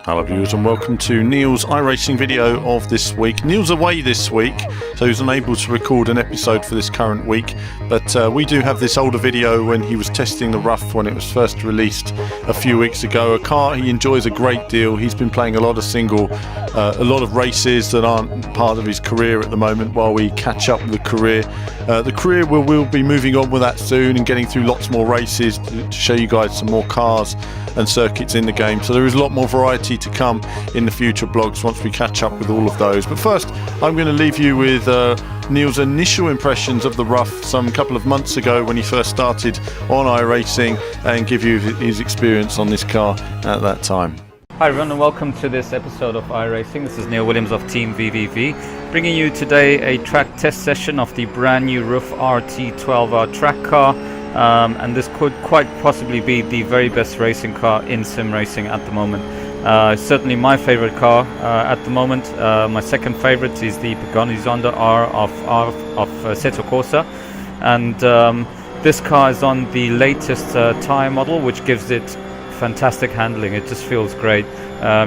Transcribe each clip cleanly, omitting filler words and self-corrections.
Hello viewers and welcome to Neil's iRacing video of this week. Neil's away this week, so he's unable to record an episode for this current week, but we do have this older video when he was testing the RUF when it was first released a few weeks ago. A car he enjoys a great deal. He's been playing a lot of a lot of races that aren't part of his career at the moment while we catch up with the career. The career we'll be moving on with that soon and getting through lots more races to show you guys some more cars and circuits in the game. So there is a lot more variety to come in the future blogs once we catch up with all of those. But first, I'm going to leave you with Neil's initial impressions of the RUF some couple of months ago when he first started on iRacing, and give you his experience on this car at that time. Hi everyone and welcome to this episode of iRacing. This is Neil Williams of Team VVV, bringing you today a track test session of the brand new RUF RT12R track car. And this could quite possibly be the very best racing car in sim racing at the moment. Certainly my favorite car at the moment. My second favorite is the Pagani Zonda R of Seto Corsa, and this car is on the latest tyre model, which gives it fantastic handling. It just feels great.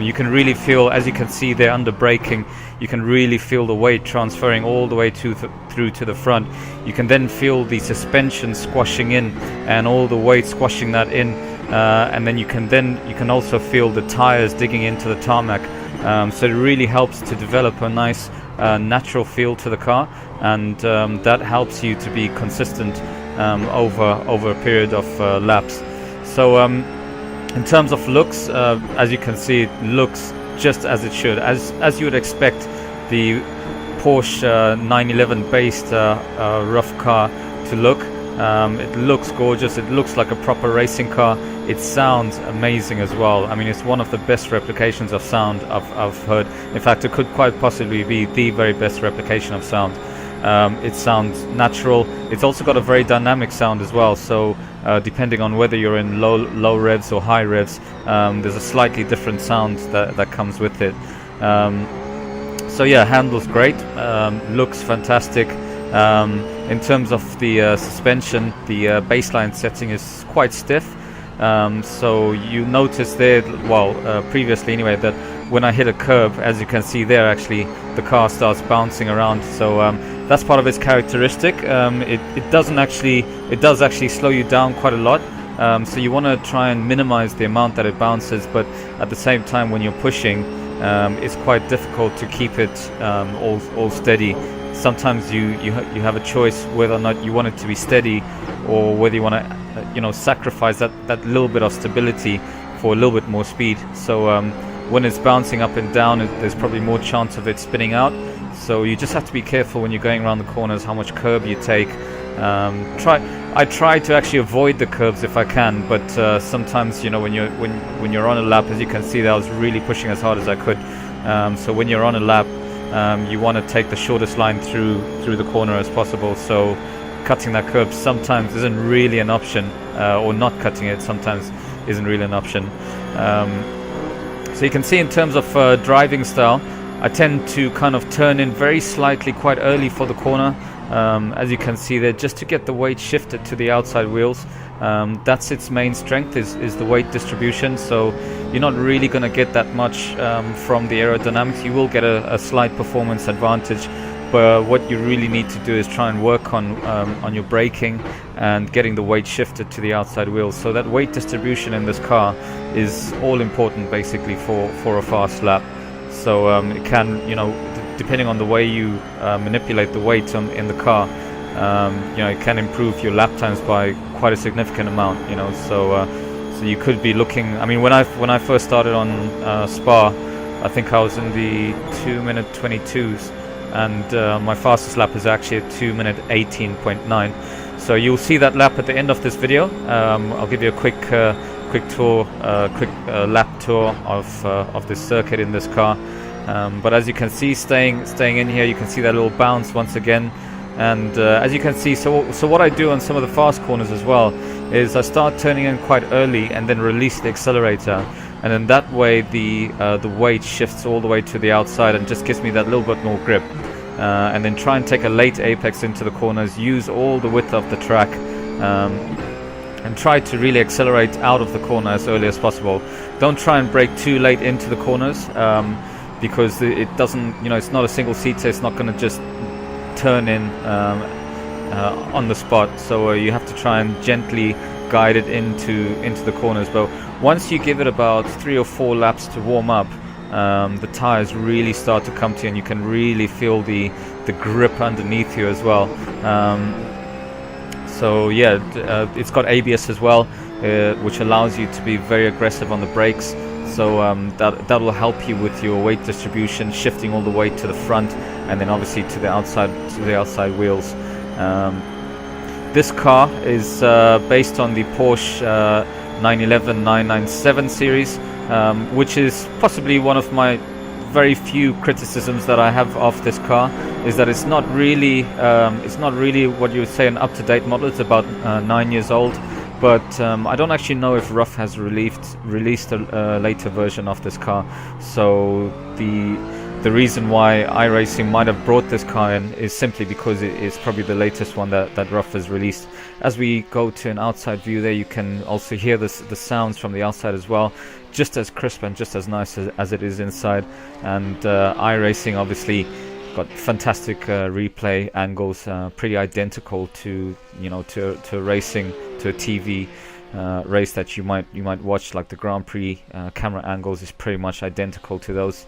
You can really feel, as you can see there under braking, you can really feel the weight transferring all the way through to the front. You can then feel the suspension squashing in and all the weight squashing that in, and then you can also feel the tires digging into the tarmac. So it really helps to develop a nice natural feel to the car, and that helps you to be consistent over a period of laps. So in terms of looks, as you can see, it looks just as it should, as you would expect the Porsche 911 based RUF car to look. It looks gorgeous. It looks like a proper racing car. It sounds amazing as well. I mean, it's one of the best replications of sound I've heard. In fact, it could quite possibly be the very best replication of sound. It sounds natural. It's also got a very dynamic sound as well, so depending on whether you're in low revs or high revs, there's a slightly different sound that comes with it. So yeah, handles great, looks fantastic. In terms of the suspension, the baseline setting is quite stiff, so you notice there, previously anyway, that when I hit a curb, as you can see there, actually the car starts bouncing around. So that's part of its characteristic. It does actually slow you down quite a lot. So you want to try and minimize the amount that it bounces, but at the same time, when you're pushing, it's quite difficult to keep it all steady. Sometimes you have a choice whether or not you want it to be steady, or whether you want to sacrifice that little bit of stability for a little bit more speed. So when it's bouncing up and down, there's probably more chance of it spinning out. So you just have to be careful when you're going around the corners how much curb you take. I try to actually avoid the curbs if I can, but sometimes when you're on a lap, as you can see there, I was really pushing as hard as I could. So when you're on a lap, you want to take the shortest line through the corner as possible. So cutting that curb sometimes isn't really an option, or not cutting it sometimes isn't really an option. So you can see in terms of driving style, I tend to kind of turn in very slightly quite early for the corner, as you can see there, just to get the weight shifted to the outside wheels. That's its main strength, is the weight distribution. So you're not really going to get that much from the aerodynamics. You will get a slight performance advantage, but what you really need to do is try and work on your braking and getting the weight shifted to the outside wheels. So that weight distribution in this car is all important basically for a fast lap. So it can, depending on the way you manipulate the weight in the car, it can improve your lap times by quite a significant amount. So you could be looking. I mean, when I first started on Spa, I think I was in the 2-minute 22s, and my fastest lap is actually a 2-minute 18.9. So you'll see that lap at the end of this video. I'll give you a quick tour, lap tour of this circuit in this car. But as you can see, staying in here, you can see that little bounce once again. And as you can see, so what I do on some of the fast corners as well is I start turning in quite early and then release the accelerator, and then that way the weight shifts all the way to the outside and just gives me that little bit more grip. And then try and take a late apex into the corners, use all the width of the track, and try to really accelerate out of the corner as early as possible. Don't try and brake too late into the corners, because it doesn't, it's not a single seater. It's not going to just turn in on the spot. So you have to try and gently guide it into the corners. But once you give it about 3 or 4 laps to warm up, the tires really start to come to you, and you can really feel the grip underneath you as well. So yeah, it's got ABS as well, which allows you to be very aggressive on the brakes. So that will help you with your weight distribution, shifting all the weight to the front, and then obviously to the outside wheels. This car is based on the Porsche 911 997 series, which is possibly one of my very few criticisms that I have of this car, is that it's not really what you would say an up-to-date model. It's about 9 years old, but I don't actually know if RUF has released a later version of this car. So the reason why iRacing might have brought this car in is simply because it is probably the latest one that RUF has released. As we go to an outside view there, you can also hear the sounds from the outside as well, just as crisp and just as nice as it is inside. And iRacing obviously got fantastic replay angles, pretty identical to to racing, to a TV race that you might watch, like the Grand Prix. Camera angles is pretty much identical to those.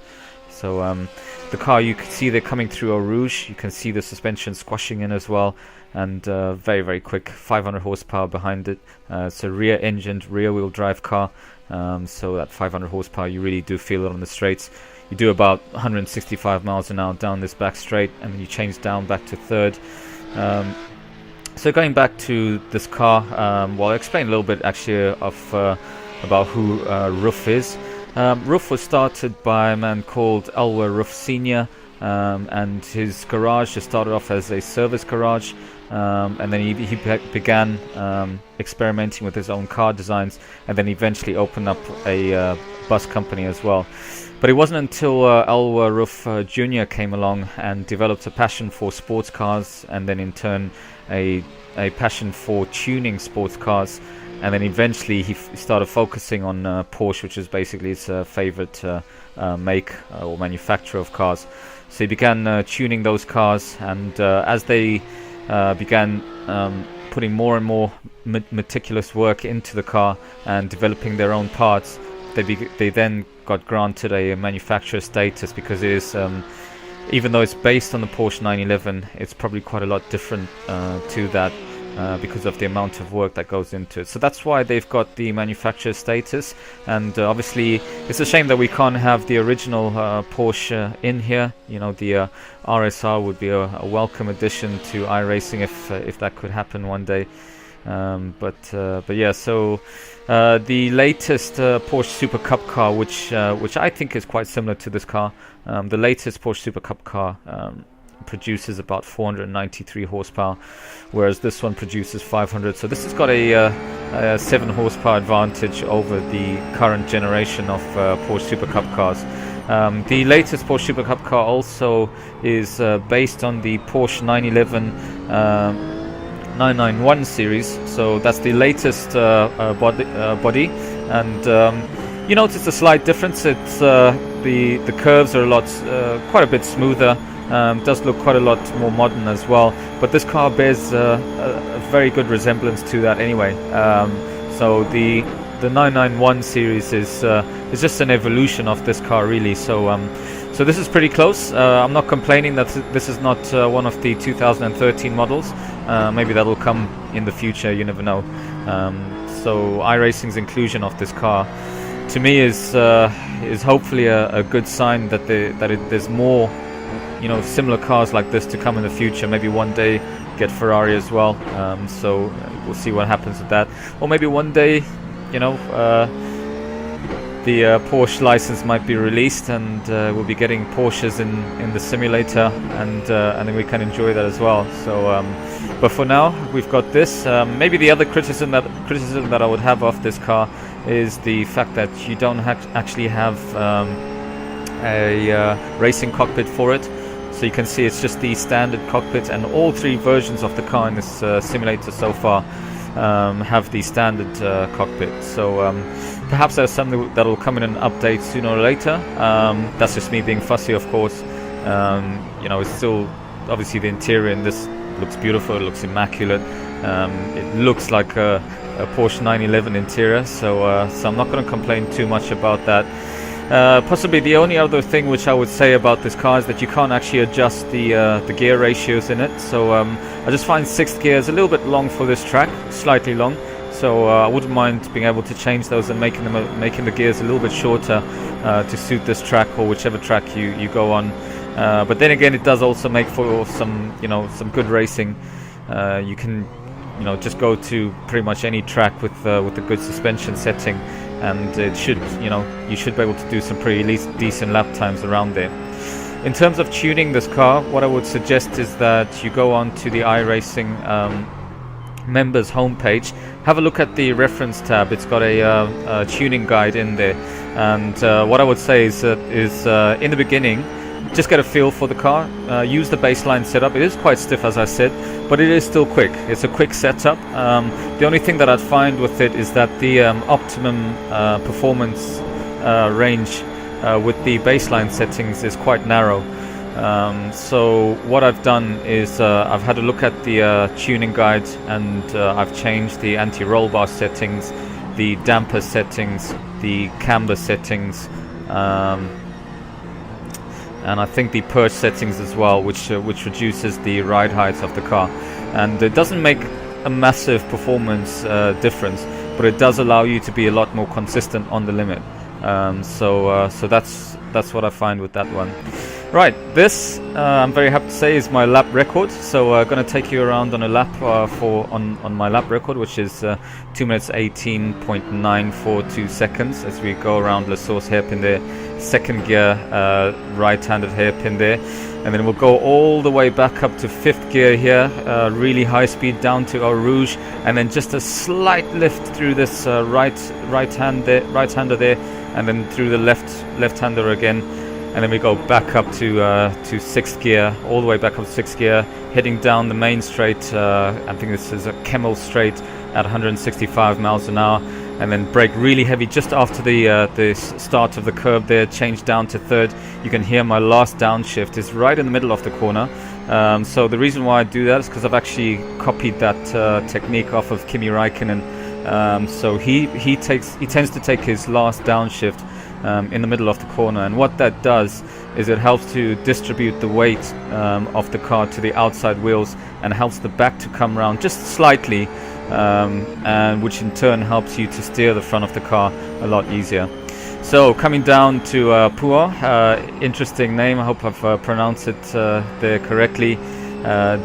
So the car, you can see they're coming through Eau Rouge. You can see the suspension squashing in as well, and very, very quick, 500 horsepower behind it. It's a rear-engined, rear-wheel drive car, so that 500 horsepower, you really do feel it on the straights. You do about 165 miles an hour down this back straight, and then you change down back to third. So going back to this car, well, I'll explain a little bit actually about who RUF is. RUF was started by a man called RUF Senior, and his garage just started off as a service garage, and then he began experimenting with his own car designs, and then eventually opened up a bus company as well. But it wasn't until RUF Jr. came along and developed a passion for sports cars, and then in turn a passion for tuning sports cars. And then eventually he started focusing on Porsche, which is basically his favorite make or manufacturer of cars. So he began tuning those cars, and as they began putting more and more meticulous work into the car and developing their own parts, they then got granted a manufacturer status, because it is, even though it's based on the Porsche 911, it's probably quite a lot different to that. Because of the amount of work that goes into it. So that's why they've got the manufacturer status, and obviously it's a shame that we can't have the original Porsche in here. The RSR would be a welcome addition to iRacing if that could happen one day. But yeah, so the latest Porsche Super Cup car, which I think is quite similar to this car, the latest Porsche Super Cup car produces about 493 horsepower, whereas this one produces 500. So this has got a 7 horsepower advantage over the current generation of Porsche Super Cup cars. The latest Porsche Super Cup car also is based on the Porsche 911 991 series, so that's the latest body, and you notice a slight difference. It's the curves are quite a bit smoother. Does look quite a lot more modern as well, but this car bears a very good resemblance to that anyway. So the 991 series is just an evolution of this car, really. So this is pretty close. I'm not complaining that this is not one of the 2013 models. Maybe that'll come in the future. You never know. So iRacing's inclusion of this car, to me, is hopefully a good sign that there's more similar cars like this to come in the future. Maybe one day get Ferrari as well. So we'll see what happens with that. Or maybe one day, the Porsche license might be released, and we'll be getting Porsches in the simulator, and then we can enjoy that as well. So, but for now, we've got this. Maybe the other criticism that I would have of this car is the fact that you don't actually have a racing cockpit for it. So you can see it's just the standard cockpit, and all 3 versions of the car in this simulator so far have the standard cockpit. So perhaps there's something that will come in an update sooner or later. That's just me being fussy, of course. You know, it's still obviously the interior in this looks beautiful. It looks immaculate. It looks like a Porsche 911 interior. So I'm not going to complain too much about that. Possibly the only other thing which I would say about this car is that you can't actually adjust the gear ratios in it. So I just find 6th gear is a little bit long for this track, slightly long. So I wouldn't mind being able to change those and making the gears a little bit shorter to suit this track or whichever track you go on. But then again, it does also make for some good racing. You can just go to pretty much any track with a good suspension setting, and it should you should be able to do some pretty decent lap times around there. In terms of tuning this car, what I would suggest is that you go on to the iRacing members homepage, have a look at the reference tab. It's got a tuning guide in there, and what I would say is in the beginning, just get a feel for the car. Use the baseline setup. It is quite stiff, as I said, but it is still quick. It's a quick setup. The only thing that I'd find with it is that the optimum performance range with the baseline settings is quite narrow. So what I've done is I've had a look at the tuning guide, and I've changed the anti-roll bar settings, the damper settings, the camber settings, and I think the perch settings as well, which reduces the ride height of the car. And it doesn't make a massive performance difference, but it does allow you to be a lot more consistent on the limit. So that's what I find with that one. Right, this I'm very happy to say is my lap record. So I'm going to take you around on a lap on my lap record, which is 2 minutes 18.942 seconds, as we go around La Source hairpin there, 2nd gear right-handed hairpin there, and then we'll go all the way back up to 5th gear here, really high speed down to Eau Rouge, and then just a slight lift through this right-hander there, and then through the left-hander again. And then we go back up to 6th gear, all the way back up to 6th gear, heading down the main straight. I think this is a Kemmel straight at 165 miles an hour, and then brake really heavy just after the start of the curve there, change down to 3rd. You can hear my last downshift is right in the middle of the corner. So the reason why I do that is because I've actually copied that technique off of Kimi Räikkönen. So he tends to take his last downshift in the middle of the corner, and what that does is it helps to distribute the weight of the car to the outside wheels, and helps the back to come round just slightly, and which in turn helps you to steer the front of the car a lot easier. So coming down to Puo, interesting name, I hope I've pronounced it there correctly.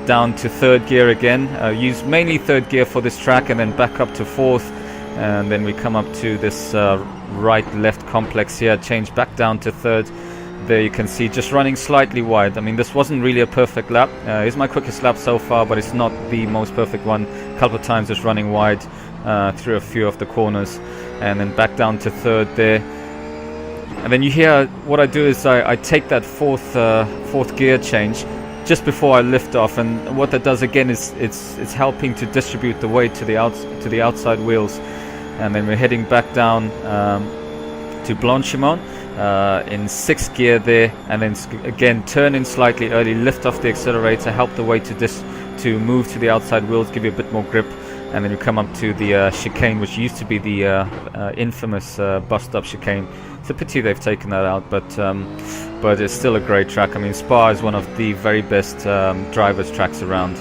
Down to 3rd gear again, use mainly 3rd gear for this track, and then back up to 4th, and then we come up to this right-left complex here, change back down to 3rd. There you can see just running slightly wide. I mean, this wasn't really a perfect lap. It's my quickest lap so far, but it's not the most perfect one. A couple of times just running wide through a few of the corners, and then back down to 3rd there. And then you hear what I do is I take that fourth gear change just before I lift off, and what that does again is it's helping to distribute the weight to the outside wheels. And then we're heading back down to Blanchimont in 6th gear there, and then again turn in slightly early, lift off the accelerator, help the weight to move to the outside wheels, give you a bit more grip, and then you come up to the chicane, which used to be the infamous bus stop chicane. It's a pity they've taken that out, but it's still a great track. I mean, Spa is one of the very best drivers tracks around.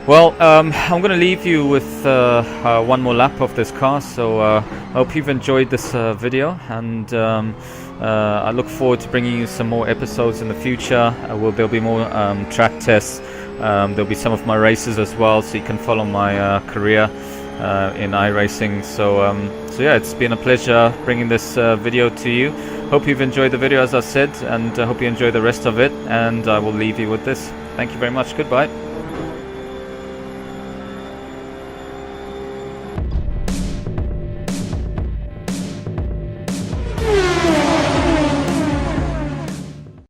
Well, I'm going to leave you with one more lap of this car, so I hope you've enjoyed this video, and I look forward to bringing you some more episodes in the future. There'll be more track tests, there'll be some of my races as well, so you can follow my career in iRacing. So yeah, it's been a pleasure bringing this video to you. Hope you've enjoyed the video, as I said, and I hope you enjoy the rest of it, and I will leave you with this. Thank you very much. Goodbye.